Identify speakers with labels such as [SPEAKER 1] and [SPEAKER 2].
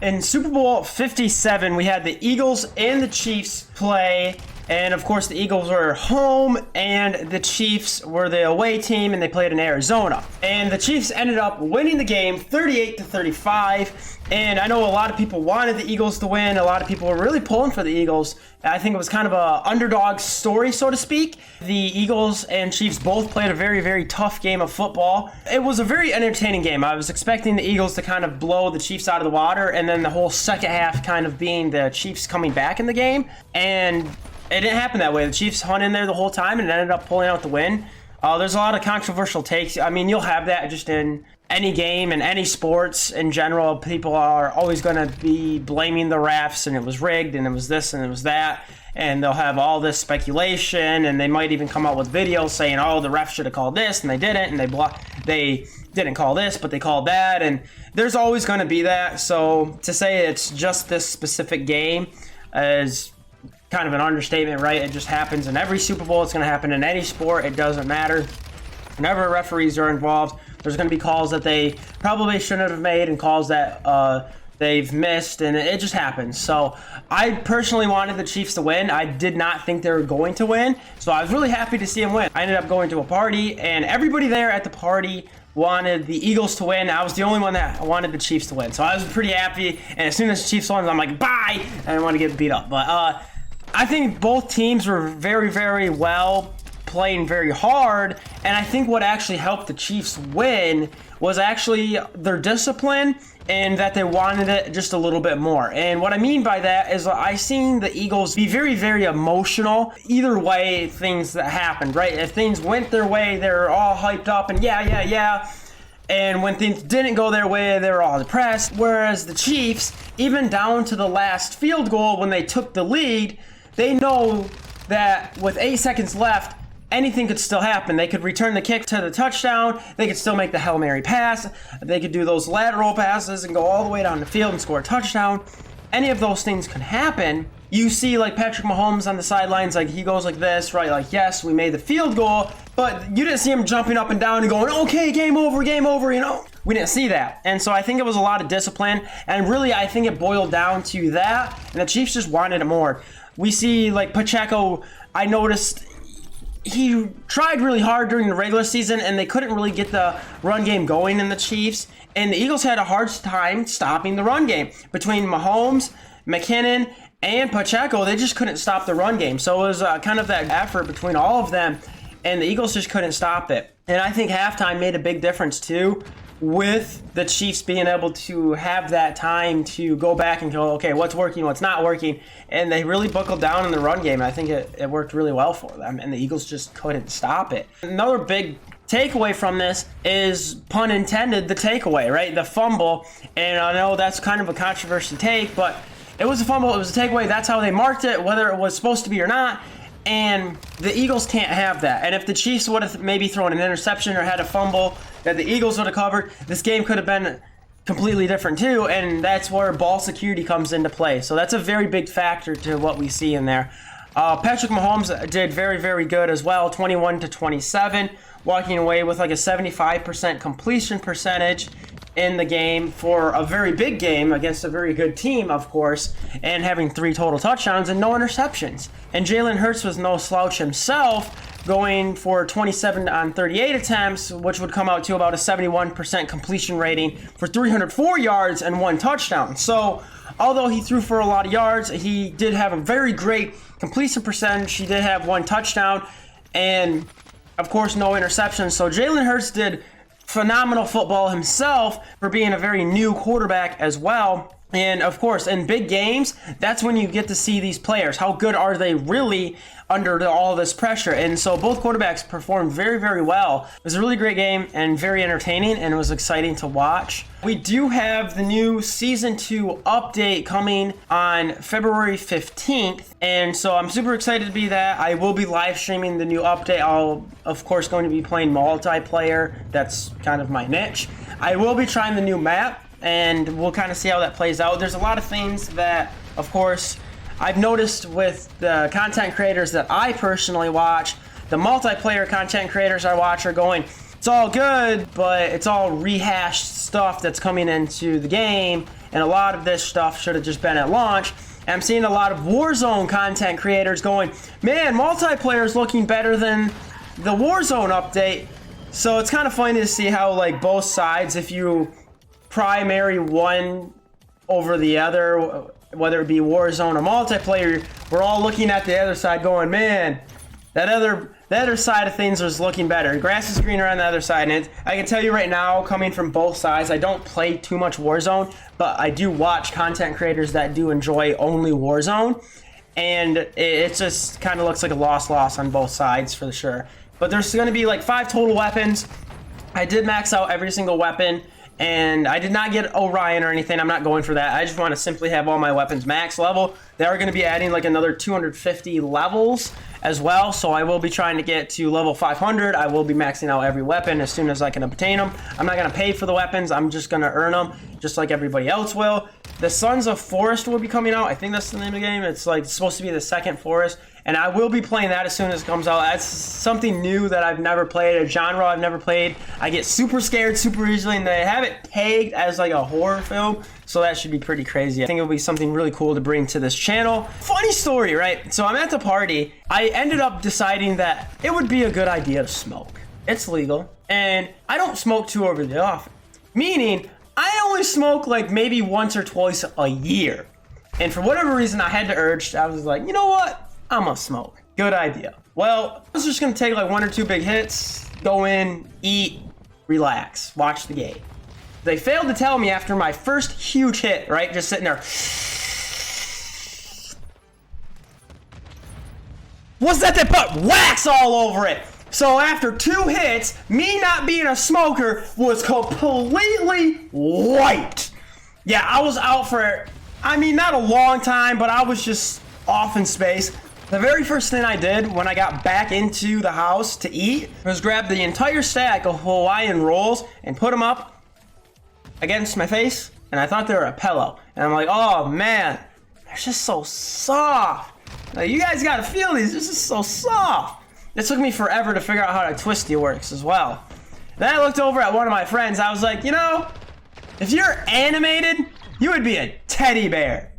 [SPEAKER 1] In Super Bowl 57, we had the Eagles and the Chiefs play. And of course, the Eagles were home and the Chiefs were the away team, and they played in Arizona. And the Chiefs ended up winning the game 38-35. And I know a lot of people wanted the Eagles to win. A lot of people were really pulling for the Eagles. I think it was kind of a underdog story, so to speak. The Eagles and Chiefs both played a very, very tough game of football. It was a very entertaining game. I was expecting the Eagles to kind of blow the Chiefs out of the water, and then the whole second half kind of being the Chiefs coming back in the game. And it didn't happen that way. The Chiefs hung in there the whole time and ended up pulling out the win. There's a lot of controversial takes. I mean, you'll have that just in any game and any sports in general. People are always going to be blaming the refs, and it was rigged, and it was this, and it was that. And they'll have all this speculation, and they might even come out with videos saying, oh, the refs should have called this, and they didn't, and they didn't call this, but they called that. And there's always going to be that. So to say it's just this specific game is kind of an understatement, right? It just happens in every Super Bowl. It's going to happen in any sport. It doesn't matter. Whenever referees are involved, there's going to be calls that they probably shouldn't have made and calls that they've missed, and it just happens. So I personally wanted the Chiefs to win. I did not think they were going to win, so I was really happy to see them win. I ended up going to a party, and everybody there at the party wanted the Eagles to win. I was the only one that wanted the Chiefs to win, so I was pretty happy. And as soon as the Chiefs won, I'm like, bye! I didn't want to get beat up. But I think both teams were very, very well, playing very hard, and I think what actually helped the Chiefs win was actually their discipline and that they wanted it just a little bit more. And what I mean by that is I seen the Eagles be very, very emotional either way things that happened, right? If things went their way, they're all hyped up and yeah. And when things didn't go their way, they were all depressed. Whereas the Chiefs, even down to the last field goal when they took the lead, they know that with 8 seconds left, anything could still happen. They could return the kick to the touchdown. They could still make the Hail Mary pass. They could do those lateral passes and go all the way down the field and score a touchdown. Any of those things can happen. You see like Patrick Mahomes on the sidelines, like he goes like this, right? Like, yes, we made the field goal, but you didn't see him jumping up and down and going, okay, game over, you know? We didn't see that. And so I think it was a lot of discipline. And really, I think it boiled down to that. And the Chiefs just wanted it more. We see like Pacheco, I noticed he tried really hard during the regular season and they couldn't really get the run game going in the Chiefs. And the Eagles had a hard time stopping the run game. Between Mahomes, McKinnon, and Pacheco, they just couldn't stop the run game. So it was kind of that effort between all of them, and the Eagles just couldn't stop it. And I think halftime made a big difference too, with the Chiefs being able to have that time to go back and go, okay, what's working, what's not working. And they really buckled down in the run game. I think it worked really well for them, and the Eagles just couldn't stop it. Another big takeaway from this is, pun intended, the takeaway, right? The fumble. And I know that's kind of a controversial take, but it was a fumble, it was a takeaway. That's how they marked it, whether it was supposed to be or not. And the Eagles can't have that. And if the Chiefs would have maybe thrown an interception or had a fumble that the Eagles would have covered, this game could have been completely different too. And that's where ball security comes into play. So that's a very big factor to what we see in there. Patrick Mahomes did very, very good as well, 21-27, walking away with like a 75% completion percentage in the game for a very big game against a very good team, of course, and having 3 total touchdowns and no interceptions. And Jalen Hurts was no slouch himself, going for 27 on 38 attempts, which would come out to about a 71% completion rating for 304 yards and 1 touchdown. So although he threw for a lot of yards, he did have a very great completion percentage. He did have 1 touchdown and, of course, no interceptions. So Jalen Hurts did phenomenal football himself for being a very new quarterback as well. And of course, in big games, that's when you get to see these players. How good are they really under all this pressure? And so both quarterbacks performed very, very well. It was a really great game and very entertaining, and it was exciting to watch. We do have the new Season 2 update coming on February 15th, and so I'm super excited to be that. I will be live streaming the new update. I'll, of course, going to be playing multiplayer. That's kind of my niche. I will be trying the new map, and we'll kind of see how that plays out. There's a lot of things that, of course, I've noticed with the content creators that I personally watch. The multiplayer content creators I watch are going, it's all good, but it's all rehashed stuff that's coming into the game, and a lot of this stuff should have just been at launch. And I'm seeing a lot of Warzone content creators going, man, multiplayer is looking better than the Warzone update. So it's kind of funny to see how, like, both sides, if you primary one over the other, whether it be Warzone or multiplayer, we're all looking at the other side going, man, that other side of things is looking better. Grass is greener on the other side. And I can tell you right now, coming from both sides, I don't play too much Warzone, but I do watch content creators that do enjoy only Warzone. And it just kind of looks like a loss on both sides for sure. But there's going to be like 5 total weapons. I did max out every single weapon. And I did not get Orion or anything. I'm not going for that. I just want to simply have all my weapons max level. They are going to be adding like another 250 levels as well. So I will be trying to get to level 500. I will be maxing out every weapon as soon as I can obtain them. I'm not going to pay for the weapons. I'm just going to earn them just like everybody else will. The Sons of Forest will be coming out. I think that's the name of the game. It's like supposed to be the second Forest. And I will be playing that as soon as it comes out. That's something new that I've never played, a genre I've never played. I get super scared super easily, and they have it tagged as like a horror film. So that should be pretty crazy. I think it'll be something really cool to bring to this channel. Funny story, right? So I'm at the party. I ended up deciding that it would be a good idea to smoke. It's legal. And I don't smoke too overly often. Meaning, I only smoke like maybe once or twice a year. And for whatever reason, I had the urge. I was like, you know what? I'm gonna smoke. Good idea. Well, I was just gonna take like 1 or 2 big hits, go in, eat, relax, watch the game. They failed to tell me after my first huge hit, right? Just sitting there. Was that they put wax all over it? So after 2 hits, me not being a smoker was completely wiped. Yeah, I was out for, I mean, not a long time, but I was just off in space. The very first thing I did when I got back into the house to eat was grab the entire stack of Hawaiian rolls and put them up against my face, and I thought they were a pillow. And I'm like, oh man, they're just so soft. Like, you guys gotta feel these, this is so soft. It took me forever to figure out how to Twisty works as well. Then I looked over at one of my friends, I was like, you know, if you're animated, you would be a teddy bear.